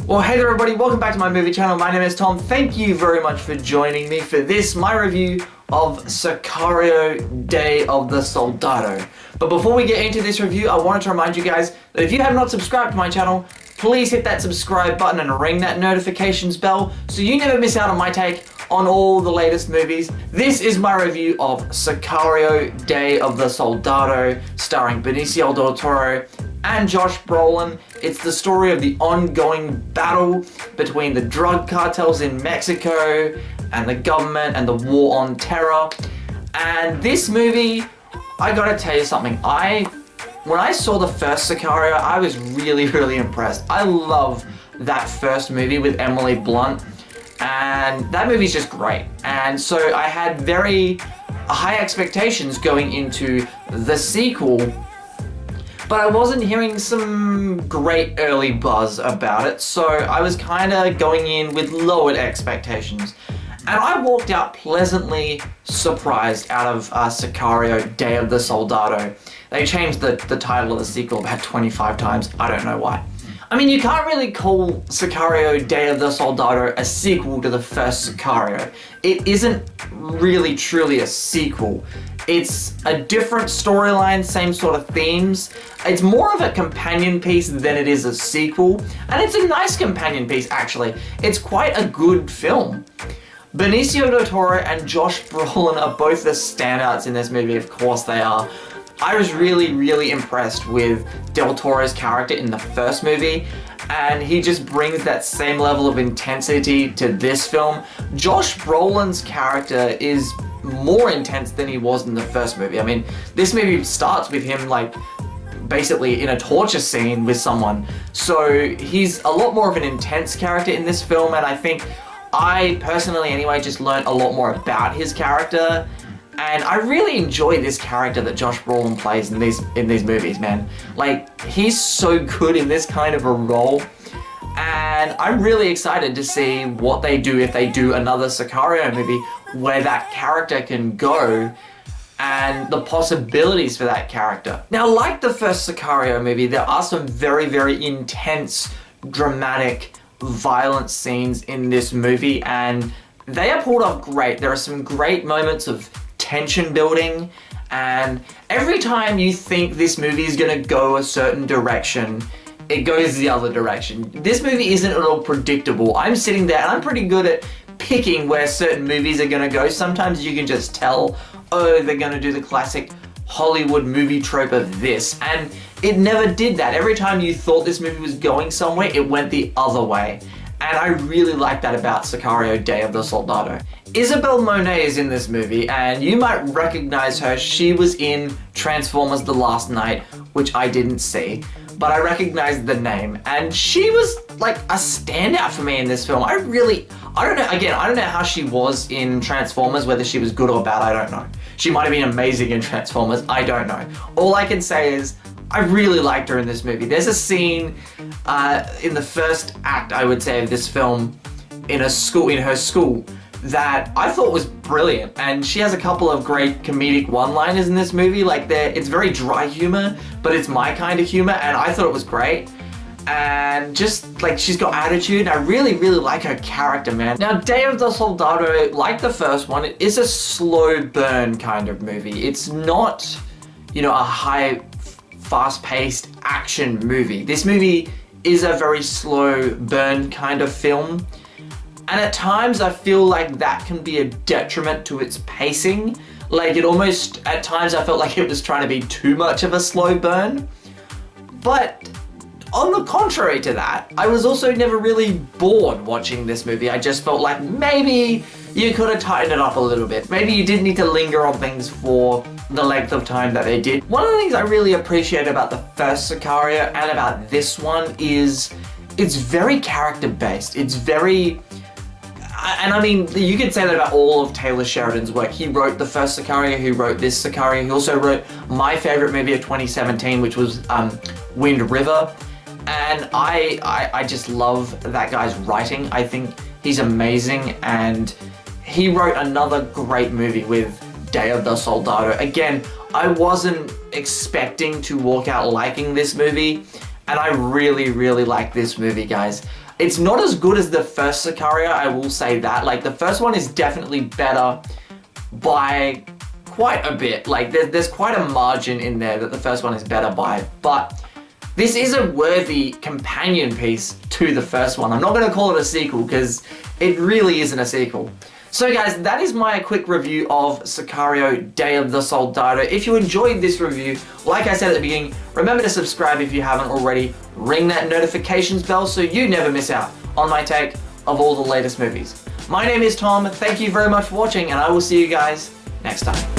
Well, hey there everybody, welcome back to my movie channel. My name is Tom. Thank you very much for joining me for this, my review of Sicario, Day of the Soldado. But before we get into this review, I wanted to remind you guys that if you have not subscribed to my channel, please hit that subscribe button and ring that notifications bell so you never miss out on my take on all the latest movies. This is my review of Sicario, Day of the Soldado, starring Benicio del Toro and Josh Brolin. It's the story of the ongoing battle between the drug cartels in Mexico and the government and the war on terror. And this movie, I gotta tell you something, when I saw the first Sicario, I was really impressed. I love that first movie with Emily Blunt, and that movie's just great. And so I had very high expectations going into the sequel, but I wasn't hearing some great early buzz about it, so I was kind of going in with lowered expectations. And I walked out pleasantly surprised out of Sicario, Day of the Soldado. They changed the title of the sequel about 25 times, I don't know why. I mean, you can't really call Sicario, Day of the Soldado a sequel to the first Sicario. It isn't really truly a sequel. It's a different storyline, same sort of themes. It's more of a companion piece than it is a sequel. And it's a nice companion piece, actually. It's quite a good film. Benicio del Toro and Josh Brolin are both the standouts in this movie, of course they are. I was really impressed with Del Toro's character in the first movie, and he just brings that same level of intensity to this film. Josh Brolin's character is more intense than he was in the first movie. I mean, this movie starts with him like basically in a torture scene with someone, so he's a lot more of an intense character in this film, and I think I personally anyway just learned a lot more about his character. And I really enjoy this character that Josh Brolin plays in these movies, man. Like, he's so good in this kind of a role. And I'm really excited to see what they do if they do another Sicario movie where that character can go and the possibilities for that character. Now, like the first Sicario movie, there are some very intense, dramatic, violent scenes in this movie, and they are pulled off great. There are some great moments of tension building, and every time you think this movie is gonna go a certain direction, it goes the other direction. This movie isn't at all predictable. I'm sitting there and I'm pretty good at picking where certain movies are gonna go. Sometimes you can just tell, oh, they're gonna do the classic Hollywood movie trope of this, and it never did that. Every time you thought this movie was going somewhere, it went the other way. And I really like that about Sicario, Day of the Soldado. Isabel Monet is in this movie, and you might recognize her. She was in Transformers: The Last Knight, which I didn't see, but I recognized the name, and she was like a standout for me in this film. I don't know how she was in Transformers, whether she was good or bad, I don't know. She might have been amazing in Transformers, I don't know. All I can say is, I really liked her in this movie. There's a scene in the first act, I would say, of this film in her school, that I thought was brilliant. And she has a couple of great comedic one-liners in this movie. Like, it's very dry humor, but it's my kind of humor, and I thought it was great. And just like, she's got attitude, and I really like her character, man. Now, Day of the Soldado, like the first one, it is a slow burn kind of movie. It's not, you know, a high, fast-paced action movie. This movie is a very slow burn kind of film, and at times I feel like that can be a detriment to its pacing. Like, it almost, at times I felt like it was trying to be too much of a slow burn. But on the contrary to that, I was also never really bored watching this movie. I just felt like maybe you could have tightened it up a little bit. Maybe you didn't need to linger on things for the length of time that they did. One of the things I really appreciate about the first Sicario and about this one is it's very character-based. It's very, and I mean, you could say that about all of Taylor Sheridan's work. He wrote the first Sicario, he wrote this Sicario, he also wrote my favorite movie of 2017, which was Wind River. And I just love that guy's writing. I think he's amazing, and he wrote another great movie with Day of the Soldado. Again, I wasn't expecting to walk out liking this movie, and I really like this movie, guys. It's not as good as the first Sicario, I will say that. Like, the first one is definitely better by quite a bit. Like, there's quite a margin in there that the first one is better by, but this is a worthy companion piece to the first one. I'm not going to call it a sequel because it really isn't a sequel. So guys, that is my quick review of Sicario Day of the Soldado. If you enjoyed this review, like I said at the beginning, remember to subscribe if you haven't already. Ring that notifications bell so you never miss out on my take of all the latest movies. My name is Tom, thank you very much for watching, and I will see you guys next time.